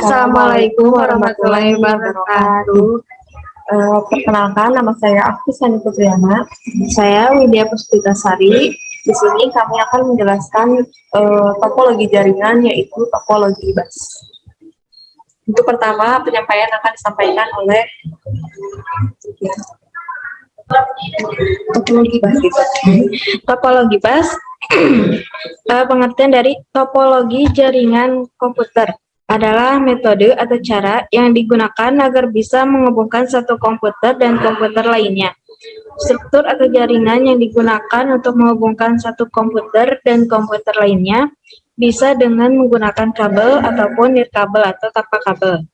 Assalamualaikum warahmatullahi wabarakatuh. Perkenalkan, nama saya Afisani Putriana. Saya Widya Puspitasari. Di sini kami akan menjelaskan topologi jaringan, yaitu topologi bus. Untuk pertama, penyampaian akan disampaikan oleh Topologi bus. Topologi bus pengertian dari topologi jaringan komputer adalah metode atau cara yang digunakan agar bisa menghubungkan satu komputer dan komputer lainnya. Struktur atau jaringan yang digunakan untuk menghubungkan satu komputer dan komputer lainnya bisa dengan menggunakan kabel ataupun nirkabel atau tanpa kabel.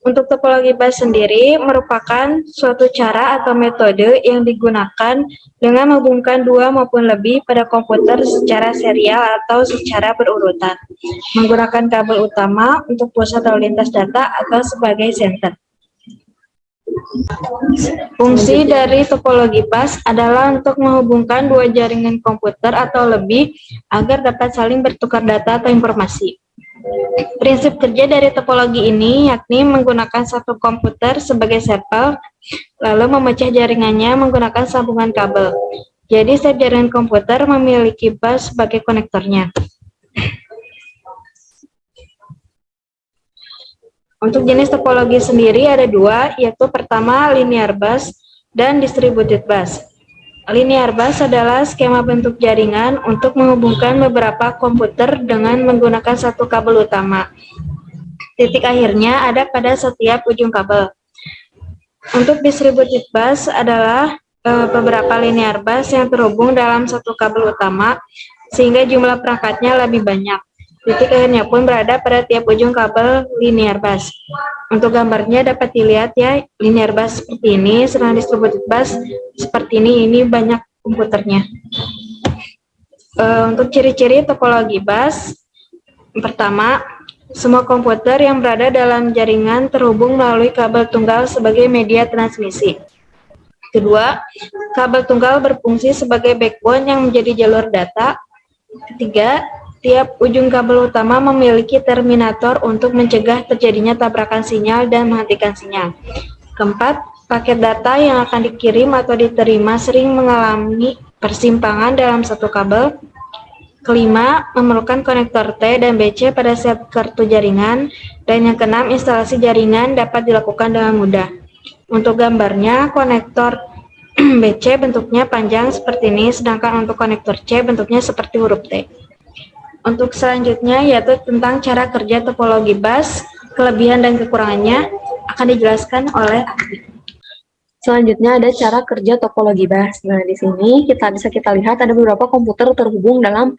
Untuk topologi bus sendiri merupakan suatu cara atau metode yang digunakan dengan menghubungkan dua maupun lebih pada komputer secara serial atau secara berurutan, menggunakan kabel utama untuk pusat lalu lintas data atau sebagai senter. Fungsi dari topologi bus adalah untuk menghubungkan dua jaringan komputer atau lebih agar dapat saling bertukar data atau informasi. Prinsip kerja dari topologi ini yakni menggunakan satu komputer sebagai sampel, lalu memecah jaringannya menggunakan sambungan kabel. Jadi setiap jaringan komputer memiliki bus sebagai konektornya. Untuk jenis topologi sendiri ada dua, yaitu pertama linear bus dan distributed bus. Linear bus adalah skema bentuk jaringan untuk menghubungkan beberapa komputer dengan menggunakan satu kabel utama. Titik akhirnya ada pada setiap ujung kabel. Untuk distributed bus adalah beberapa linear bus yang terhubung dalam satu kabel utama, sehingga jumlah perangkatnya lebih banyak. Titik akhirnya pun berada pada tiap ujung kabel linear bus. Untuk gambarnya dapat dilihat ya, linear bus seperti ini, sedang distributed bus seperti ini banyak komputernya. Untuk ciri-ciri topologi bus, pertama, semua komputer yang berada dalam jaringan terhubung melalui kabel tunggal sebagai media transmisi. Kedua, kabel tunggal berfungsi sebagai backbone yang menjadi jalur data. Ketiga, tiap ujung kabel utama memiliki terminator untuk mencegah terjadinya tabrakan sinyal dan menghentikan sinyal. Keempat, paket data yang akan dikirim atau diterima sering mengalami persimpangan dalam satu kabel. Kelima, memerlukan konektor T dan BC pada setiap kartu jaringan. Dan yang keenam, instalasi jaringan dapat dilakukan dengan mudah. Untuk gambarnya, konektor BC bentuknya panjang seperti ini, sedangkan untuk konektor C bentuknya seperti huruf T. Untuk selanjutnya yaitu tentang cara kerja topologi bus, kelebihan dan kekurangannya akan dijelaskan oleh ahli. Selanjutnya ada cara kerja topologi bus. Nah, di sini bisa kita lihat ada beberapa komputer terhubung dalam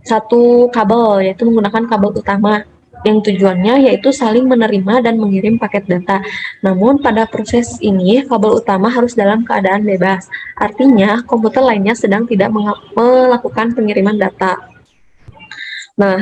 satu kabel, yaitu menggunakan kabel utama yang tujuannya yaitu saling menerima dan mengirim paket data. Namun pada proses ini kabel utama harus dalam keadaan bebas. Artinya komputer lainnya sedang tidak melakukan pengiriman data. Nah,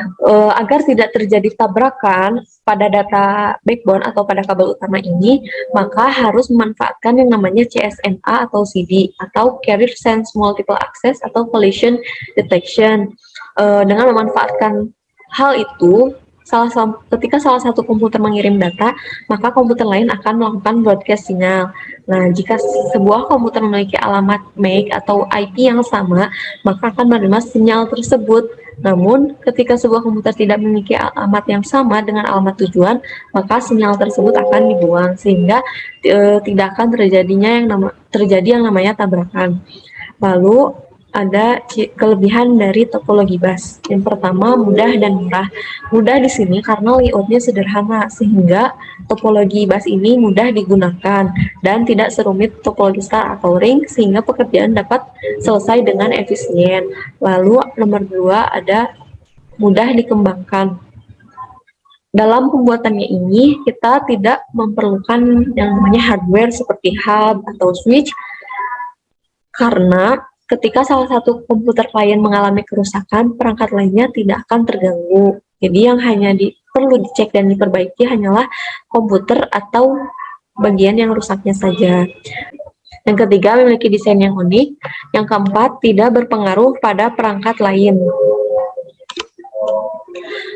agar tidak terjadi tabrakan pada data backbone atau pada kabel utama ini, maka harus memanfaatkan yang namanya CSMA atau CD atau Carrier Sense Multiple Access atau Collision Detection. Dengan memanfaatkan hal itu, ketika salah satu komputer mengirim data, maka komputer lain akan melakukan broadcast sinyal. Nah, jika sebuah komputer memiliki alamat MAC atau IP yang sama, maka akan menerima sinyal tersebut. Namun, ketika sebuah komputer tidak memiliki alamat yang sama dengan alamat tujuan, maka sinyal tersebut akan dibuang, sehingga tidak akan terjadi yang namanya tabrakan. Lalu, ada kelebihan dari topologi bus. Yang pertama, mudah dan murah. Mudah di sini karena layoutnya sederhana, sehingga topologi bus ini mudah digunakan dan tidak serumit topologi star atau ring, sehingga pekerjaan dapat selesai dengan efisien. Lalu nomor 2 ada mudah dikembangkan. Dalam pembuatannya ini, kita tidak memerlukan yang namanya hardware seperti hub atau switch, karena ketika salah satu komputer klien mengalami kerusakan, perangkat lainnya tidak akan terganggu. Jadi yang hanya perlu dicek dan diperbaiki hanyalah komputer atau bagian yang rusaknya saja. Yang ketiga, memiliki desain yang unik. Yang keempat, tidak berpengaruh pada perangkat lain.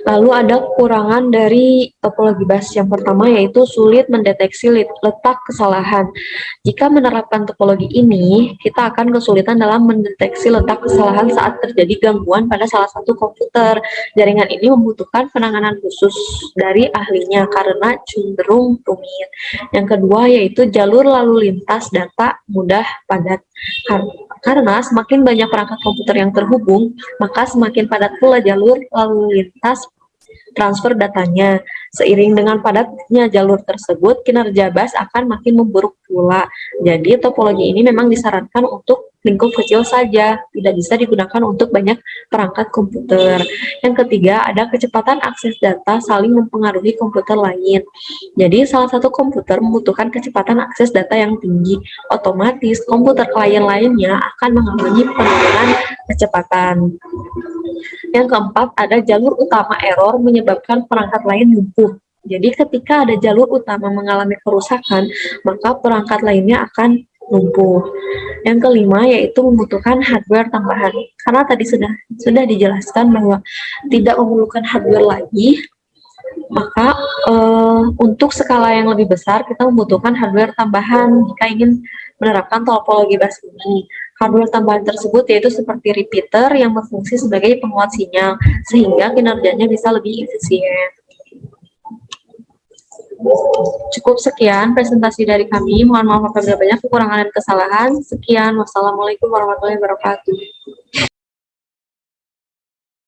Lalu ada kekurangan dari topologi bus. Yang pertama yaitu sulit mendeteksi letak kesalahan. Jika menerapkan topologi ini, kita akan kesulitan dalam mendeteksi letak kesalahan saat terjadi gangguan pada salah satu komputer. Jaringan ini membutuhkan penanganan khusus dari ahlinya karena cenderung rumit. Yang kedua yaitu jalur lalu lintas data mudah padat. Karena semakin banyak perangkat komputer yang terhubung, maka semakin padat pula jalur lalu lintas transfer datanya. Seiring dengan padatnya jalur tersebut, kinerja bus akan makin memburuk pula. Jadi topologi ini memang disarankan untuk lingkup kecil saja, tidak bisa digunakan untuk banyak perangkat komputer. Yang ketiga, ada kecepatan akses data saling mempengaruhi komputer lain. Jadi salah satu komputer membutuhkan kecepatan akses data yang tinggi. Otomatis komputer klien lainnya akan mengalami penurunan kecepatan. Yang keempat, ada jalur utama error menyebabkan perangkat lain lumpuh. Jadi ketika ada jalur utama mengalami kerusakan, maka perangkat lainnya akan lumpuh. Yang kelima yaitu membutuhkan hardware tambahan. Karena tadi sudah dijelaskan bahwa tidak memerlukan hardware lagi, maka untuk skala yang lebih besar kita membutuhkan hardware tambahan jika ingin menerapkan topologi bus ini. Hardware tambahan tersebut yaitu seperti repeater yang berfungsi sebagai penguat sinyal sehingga kinerjanya bisa lebih efisien. Cukup sekian presentasi dari kami. Mohon maaf apabila banyak kekurangan dan kesalahan. Sekian. Wassalamualaikum warahmatullahi wabarakatuh.